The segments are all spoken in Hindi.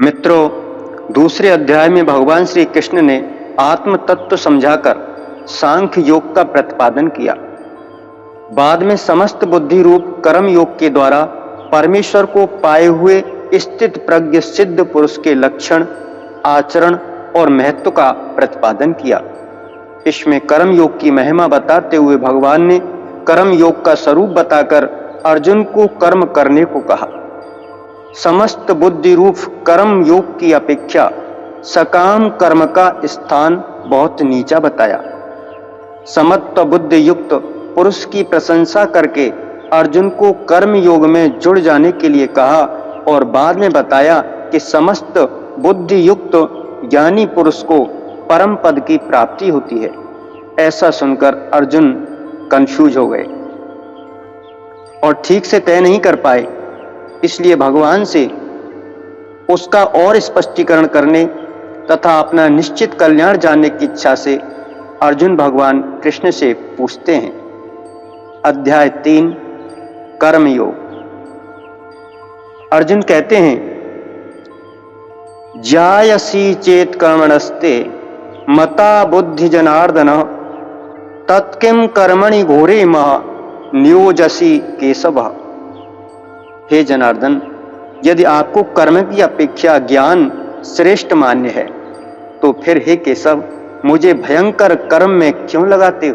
मित्रों, दूसरे अध्याय में भगवान श्री कृष्ण ने आत्म तत्व समझाकर सांख्य योग का प्रतिपादन किया। बाद में समस्त बुद्धि रूप कर्म योग के द्वारा परमेश्वर को पाए हुए स्थित प्रज्ञ सिद्ध पुरुष के लक्षण, आचरण और महत्व का प्रतिपादन किया। इसमें कर्म योग की महिमा बताते हुए भगवान ने कर्म योग का स्वरूप बताकर अर्जुन को कर्म करने को कहा। समस्त बुद्धि रूप कर्म योग की अपेक्षा सकाम कर्म का स्थान बहुत नीचा बताया। समत्व बुद्धि युक्त पुरुष की प्रशंसा करके अर्जुन को कर्म योग में जुड़ जाने के लिए कहा और बाद में बताया कि समस्त बुद्धि युक्त ज्ञानी पुरुष को परम पद की प्राप्ति होती है। ऐसा सुनकर अर्जुन कंफ्यूज हो गए और ठीक से तय नहीं कर पाए। इसलिए भगवान से उसका और स्पष्टीकरण करने तथा अपना निश्चित कल्याण जानने की इच्छा से अर्जुन भगवान कृष्ण से पूछते हैं। अध्याय 3 कर्म योग। अर्जुन कहते हैं, जायसी चेत कर्मणस्ते मता बुद्धि जनार्दन तत्किम कर्मणि घोरे महा नियोजसी केशव। हे जनार्दन, यदि आपको कर्म की अपेक्षा ज्ञान श्रेष्ठ मान्य है तो फिर हे केशव, मुझे भयंकर कर्म में क्यों लगाते हो?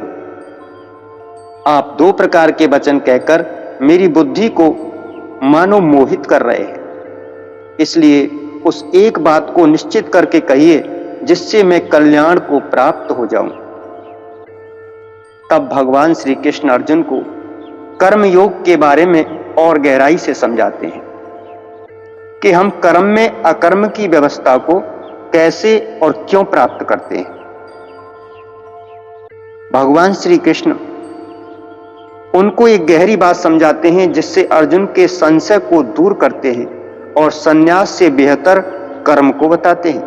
आप दो प्रकार के वचन कहकर मेरी बुद्धि को मानो मोहित कर रहे हैं। इसलिए उस एक बात को निश्चित करके कहिए जिससे मैं कल्याण को प्राप्त हो जाऊं। तब भगवान श्री कृष्ण अर्जुन को कर्म योग के बारे में और गहराई से समझाते हैं कि हम कर्म में अकर्म की व्यवस्था को कैसे और क्यों प्राप्त करते हैं। भगवान श्री कृष्ण उनको एक गहरी बात समझाते हैं जिससे अर्जुन के संशय को दूर करते हैं और संन्यास से बेहतर कर्म को बताते हैं,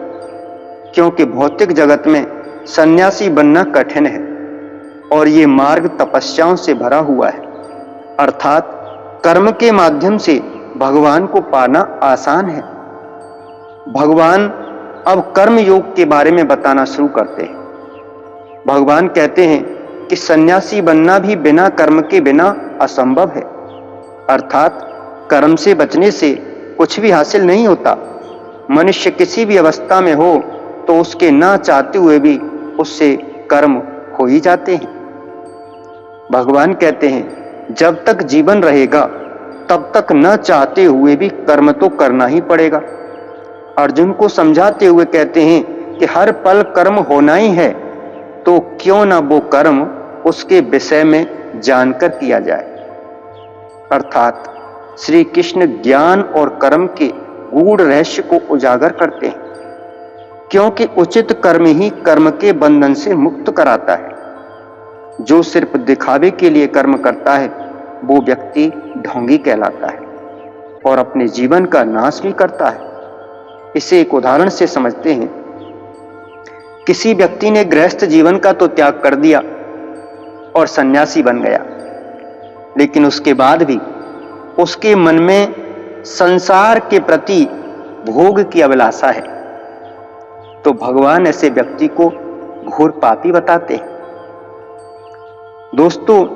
क्योंकि भौतिक जगत में सन्यासी बनना कठिन है और ये मार्ग तपस्याओं से भरा हुआ है। अर्थात कर्म के माध्यम से भगवान को पाना आसान है। भगवान अब कर्म योग के बारे में बताना शुरू करते हैं। भगवान कहते हैं कि सन्यासी बनना भी बिना कर्म के बिना असंभव है। अर्थात कर्म से बचने से कुछ भी हासिल नहीं होता। मनुष्य किसी भी अवस्था में हो तो उसके ना चाहते हुए भी उससे कर्म हो ही जाते हैं। भगवान कहते हैं, जब तक जीवन रहेगा तब तक न चाहते हुए भी कर्म तो करना ही पड़ेगा। अर्जुन को समझाते हुए कहते हैं कि हर पल कर्म होना ही है, तो क्यों ना वो कर्म उसके विषय में जानकर किया जाए। अर्थात श्री कृष्ण ज्ञान और कर्म के गूढ़ रहस्य को उजागर करते हैं, क्योंकि उचित कर्म ही कर्म के बंधन से मुक्त कराता है। जो सिर्फ दिखावे के लिए कर्म करता है वो व्यक्ति ढोंगी कहलाता है और अपने जीवन का नाश भी करता है। इसे एक उदाहरण से समझते हैं। किसी व्यक्ति ने गृहस्थ जीवन का तो त्याग कर दिया और सन्यासी बन गया, लेकिन उसके बाद भी उसके मन में संसार के प्रति भोग की अभिलाषा है, तो भगवान ऐसे व्यक्ति को घोर पापी बताते हैं। दोस्तों,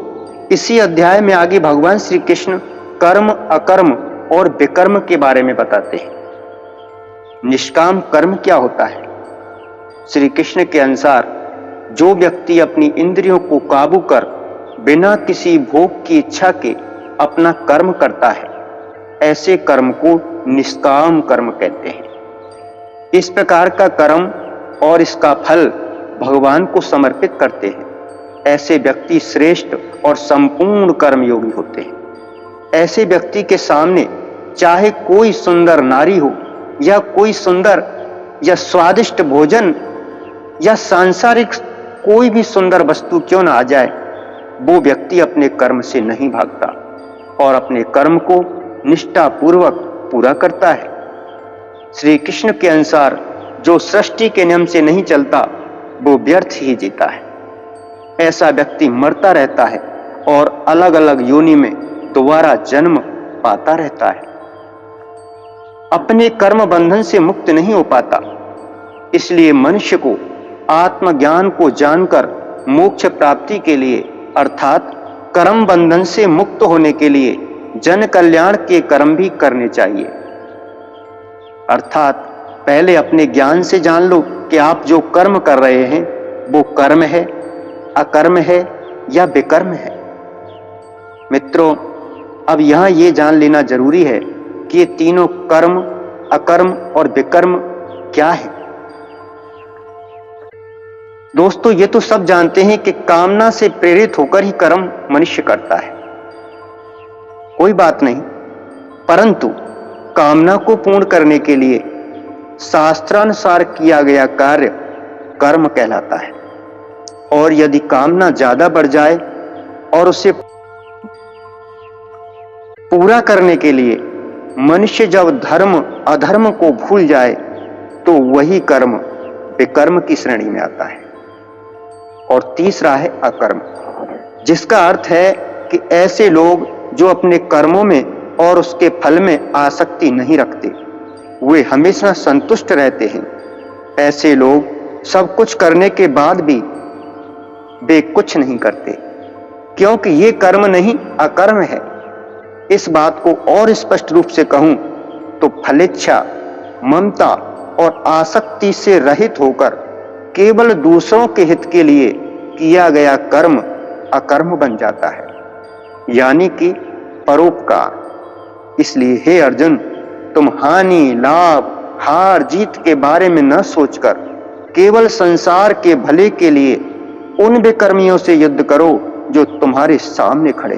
इसी अध्याय में आगे भगवान श्री कृष्ण कर्म, अकर्म और विकर्म के बारे में बताते हैं। निष्काम कर्म क्या होता है? श्री कृष्ण के अनुसार जो व्यक्ति अपनी इंद्रियों को काबू कर बिना किसी भोग की इच्छा के अपना कर्म करता है, ऐसे कर्म को निष्काम कर्म कहते हैं। इस प्रकार का कर्म और इसका फल भगवान को समर्पित करते हैं। ऐसे व्यक्ति श्रेष्ठ और संपूर्ण कर्मयोगी होते हैं। ऐसे व्यक्ति के सामने चाहे कोई सुंदर नारी हो या कोई सुंदर या स्वादिष्ट भोजन या सांसारिक कोई भी सुंदर वस्तु क्यों न आ जाए, वो व्यक्ति अपने कर्म से नहीं भागता और अपने कर्म को निष्ठापूर्वक पूरा करता है। श्री कृष्ण के अनुसार जो सृष्टि के नियम से नहीं चलता वो व्यर्थ ही जीता है। ऐसा व्यक्ति मरता रहता है और अलग अलग योनि में दोबारा जन्म पाता रहता है। अपने कर्म बंधन से मुक्त नहीं हो पाता। इसलिए मनुष्य को आत्मज्ञान को जानकर मोक्ष प्राप्ति के लिए अर्थात कर्म बंधन से मुक्त होने के लिए जन कल्याण के कर्म भी करने चाहिए। अर्थात पहले अपने ज्ञान से जान लो कि आप जो कर्म कर रहे हैं वो कर्म है, अकर्म है या विकर्म है। मित्रों, अब यहां ये जान लेना जरूरी है कि ये तीनों कर्म, अकर्म और विकर्म क्या है। दोस्तों, ये तो सब जानते हैं कि कामना से प्रेरित होकर ही कर्म मनुष्य करता है, कोई बात नहीं। परंतु कामना को पूर्ण करने के लिए शास्त्रानुसार किया गया कार्य कर्म कहलाता है। और यदि कामना ज्यादा बढ़ जाए और उसे पूरा करने के लिए मनुष्य जब धर्म अधर्म को भूल जाए तो वही कर्म विकर्म की श्रेणी में आता है। और तीसरा है अकर्म, जिसका अर्थ है कि ऐसे लोग जो अपने कर्मों में और उसके फल में आसक्ति नहीं रखते, वे हमेशा संतुष्ट रहते हैं। ऐसे लोग सब कुछ करने के बाद भी वे कुछ नहीं करते, क्योंकि ये कर्म नहीं अकर्म है। इस बात को और स्पष्ट रूप से कहूं तो फलेच्छा, ममता और आसक्ति से रहित होकर केवल दूसरों के हित के लिए किया गया कर्म अकर्म बन जाता है, यानी कि परोपकार। इसलिए हे अर्जुन, तुम हानि, लाभ, हार जीत के बारे में न सोचकर केवल संसार के भले के लिए उन विकर्मियों से युद्ध करो जो तुम्हारे सामने खड़े।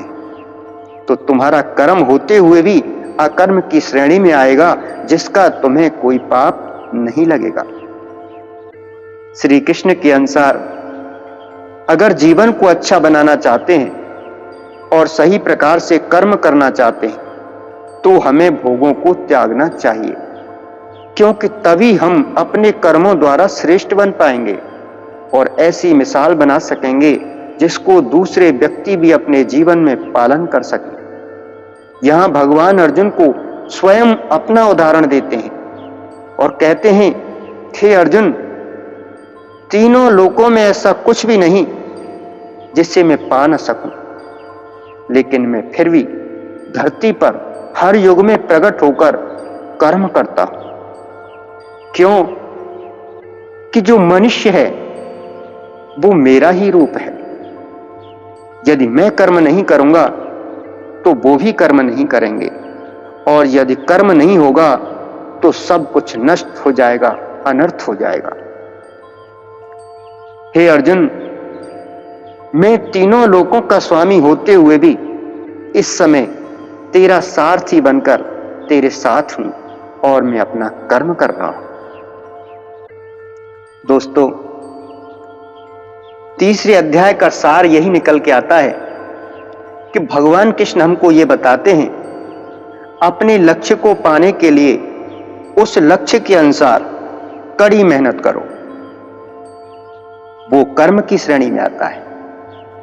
तो तुम्हारा कर्म होते हुए भी अकर्म की श्रेणी में आएगा, जिसका तुम्हें कोई पाप नहीं लगेगा। श्री कृष्ण के अनुसार अगर जीवन को अच्छा बनाना चाहते हैं और सही प्रकार से कर्म करना चाहते हैं तो हमें भोगों को त्यागना चाहिए, क्योंकि तभी हम अपने कर्मों द्वारा श्रेष्ठ बन पाएंगे और ऐसी मिसाल बना सकेंगे जिसको दूसरे व्यक्ति भी अपने जीवन में पालन कर सकें। यहां भगवान अर्जुन को स्वयं अपना उदाहरण देते हैं और कहते हैं, हे अर्जुन, तीनों लोकों में ऐसा कुछ भी नहीं जिससे मैं पा न सकूं, लेकिन मैं फिर भी धरती पर हर युग में प्रकट होकर कर्म करता हूं। क्यों? कि जो मनुष्य है वो मेरा ही रूप है। यदि मैं कर्म नहीं करूंगा तो वो भी कर्म नहीं करेंगे, और यदि कर्म नहीं होगा तो सब कुछ नष्ट हो जाएगा, अनर्थ हो जाएगा। हे अर्जुन, मैं तीनों लोकों का स्वामी होते हुए भी इस समय तेरा सारथी बनकर तेरे साथ हूं और मैं अपना कर्म कर रहा हूं। दोस्तों, तीसरे अध्याय का सार यही निकल के आता है कि भगवान कृष्ण हमको ये बताते हैं, अपने लक्ष्य को पाने के लिए उस लक्ष्य के अनुसार कड़ी मेहनत करो, वो कर्म की श्रेणी में आता है।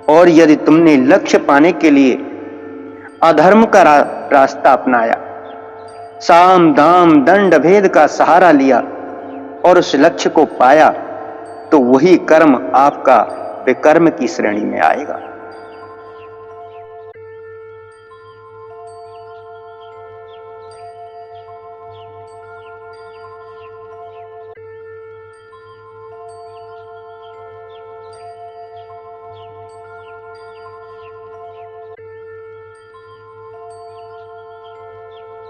और यदि तुमने लक्ष्य पाने के लिए अधर्म का रास्ता अपनाया, साम दाम दंड भेद का सहारा लिया और उस लक्ष्य को पाया, तो वही कर्म आपका विकर्म की श्रेणी में आएगा।